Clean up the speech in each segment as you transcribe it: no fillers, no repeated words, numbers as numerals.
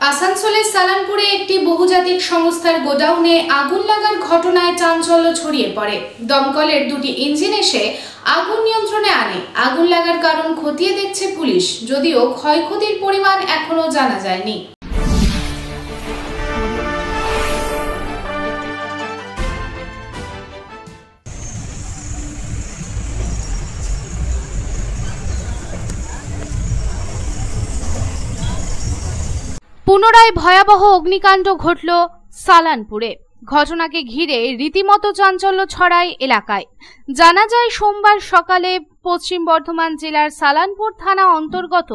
আসানসোলের সালানপুরে একটি বহুজাতিক সংস্থার গোডাউনে আগুন লাগার ঘটনায় চাঞ্চল্য ছড়িয়ে পড়ে। দমকলের দুটি ইঞ্জিন এসে আগুন নিয়ন্ত্রণে আনে। আগুন লাগার কারণ খতিয়ে দেখছে পুলিশ, যদিও ক্ষয়ক্ষতির পরিমাণ এখনো জানা যায়নি। পুনরায় ভয়াবহ অগ্নিকাণ্ড ঘটল সালানপুরে। ঘটনাকে ঘিরে রীতিমতো চাঞ্চল্য ছড়ায় এলাকায়। জানা যায়, সোমবার সকালে পশ্চিম বর্ধমান জেলার সালানপুর থানা অন্তর্গত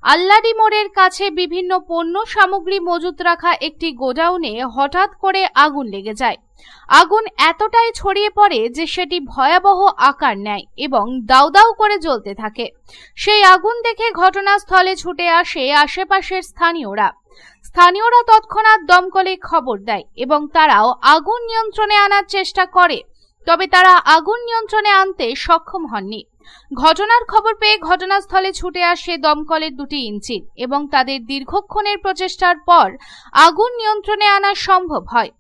আল্লাদি মোড়ের কাছে বিভিন্ন পণ্য সামগ্রী মজুত রাখা একটি গোডাউনে হঠাৎ করে আগুন লেগে যায়। আগুন এতটাই ছড়িয়ে পড়ে যে সেটি ভয়াবহ আকার নেয় এবং দাউ দাউ করে জ্বলতে থাকে। সেই আগুন দেখে ঘটনাস্থলে ছুটে আসে আশেপাশের স্থানীয়রা তৎক্ষণাৎ দমকলে খবর দেয় এবং তারাও আগুন নিয়ন্ত্রণে আনার চেষ্টা করে, তবে তারা আগুন নিয়ন্ত্রণে আনতে সক্ষম হননি। ঘটনার খবর পেয়ে ঘটনাস্থলে ছুটে আসে দমকলের দুটি ইঞ্জিন এবং তাদের দীর্ঘক্ষণের প্রচেষ্টার পর আগুন নিয়ন্ত্রণে আনা সম্ভব হয়।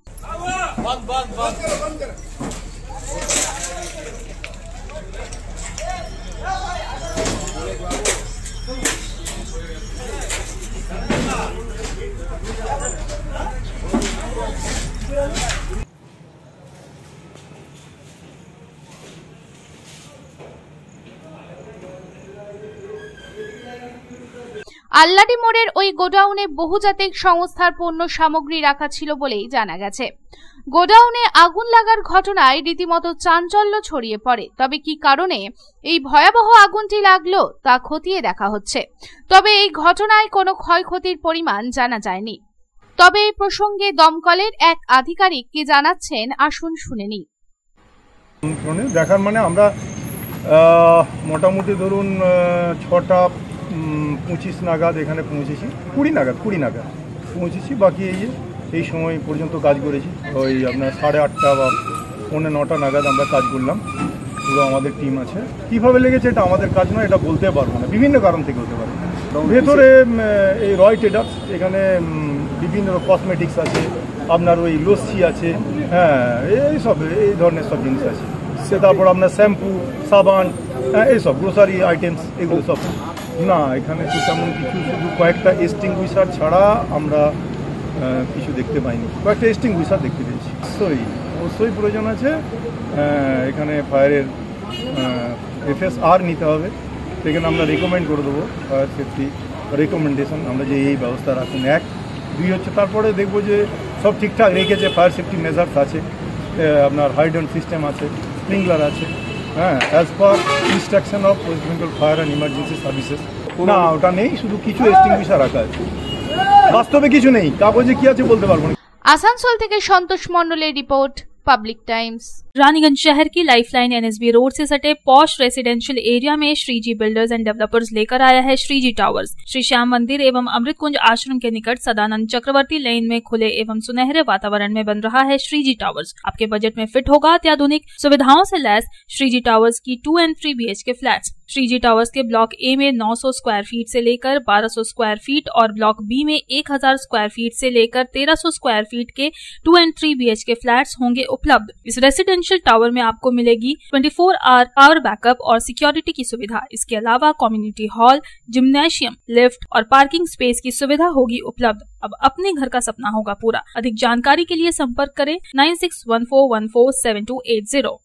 আল্লাদি মোড়ের ওই গোডাউনে বহুজাতিক সংস্থার পণ্য সামগ্রী রাখা ছিল বলেই জানা গেছে। গোডাউনে আগুন লাগার ঘটনায় রীতিমতো চাঞ্চল্য ছড়িয়ে পড়ে। তবে কি কারণে এই ভয়াবহ আগুনটি লাগলো তা খতিয়ে দেখা হচ্ছে। তবে এই ঘটনায় কোনো ক্ষয়ক্ষতির পরিমাণ জানা যায়নি। তবে এই প্রসঙ্গে দমকলের এক আধিকারিক কি জানাচ্ছেন, আসুন শুনে নিই। দেখার মানে আমরা মোটামুটি ধরুন 6:25 নাগাদ এখানে পৌঁছেছি, 20 নাগাদ পৌঁছেছি। বাকি এই সময় পর্যন্ত কাজ করেছি। ওই আপনার 8:30 বা 9:45 নাগাদ আমরা কাজ করলাম। পুরো আমাদের টিম আছে। কীভাবে লেগেছে এটা আমাদের কাজ নয়, এটা বলতে পারবো না, বিভিন্ন কারণ থেকে হতে পারে। ভেতরে এই রয় ট্রেডার্স, এখানে বিভিন্ন কসমেটিক্স আছে, আপনার ওই লস্যি আছে, হ্যাঁ এই ধরনের সব জিনিস আছে। তারপর আপনার শ্যাম্পু, সাবান, এইসব গ্রোসারি আইটেমস, এগুলো সব না। এখানে তো তেমন কিছু, শুধু কয়েকটা এক্সটিংগুইশার ছাড়া আমরা কিছু দেখতে পাইনি। কয়েকটা এক্সটিংগুইশার দেখতে পেয়েছি। অবশ্যই প্রয়োজন আছে এখানে ফায়ারের FSR নিতে হবে। সেখানে আমরা রেকমেন্ড করে দেবো ফায়ার সেফটি রেকমেন্ডেশন, আমরা যে এই ব্যবস্থা রাখুন। 1, 2 হচ্ছে, তারপরে দেখবো যে সব ঠিকঠাক রেখেছে। ফায়ার সেফটি মেজার্স আছে, আপনার হাইড্রোন সিস্টেম আছে, স্প্রিংলার আছে, হ্যাঁ, as per instruction of West Bengal fire and emergency services. না, ওটা নেই, শুধু কিছু এক্সটিংগুইশার রাখা আছে, বাস্তবে কিছু নেই। কাগজে কি আছে বলতে পারবো না। আসানসোল থেকে সন্তোষ মণ্ডলের রিপোর্ট, पब्लिक टाइम्स। रानीगंज शहर की लाइफलाइन NSB रोड से सटे पॉश रेसिडेंशियल एरिया में श्रीजी बिल्डर्स एंड डेवलपर्स लेकर आया है श्रीजी टावर्स। श्री श्याम मंदिर एवं अमृत कुंज आश्रम के निकट सदानंद चक्रवर्ती लेन में खुले एवं सुनहरे वातावरण में बन रहा है श्रीजी टावर्स। आपके बजट में फिट होगा अत्याधुनिक सुविधाओं से लैस श्रीजी टावर्स की 2 and 3 BHK flats. Shriji towers के ब्लॉक ए में 900 स्क्वायर फीट से लेकर 1200 स्क्वायर फीट और ब्लॉक बी में 1000 स्क्वायर फीट से लेकर 1300 स्क्वायर फीट के 2 and 3 BHK फ्लैट्स होंगे उपलब्ध। इस रेसिडेंशियल टावर में आपको मिलेगी 24 आवर पावर बैकअप और सिक्योरिटी की सुविधा। इसके अलावा कम्युनिटी हॉल, जिम्नेशियम, लिफ्ट और पार्किंग स्पेस की सुविधा होगी उपलब्ध। अब अपने घर का सपना होगा पूरा। अधिक जानकारी के लिए संपर्क करें 9614147280।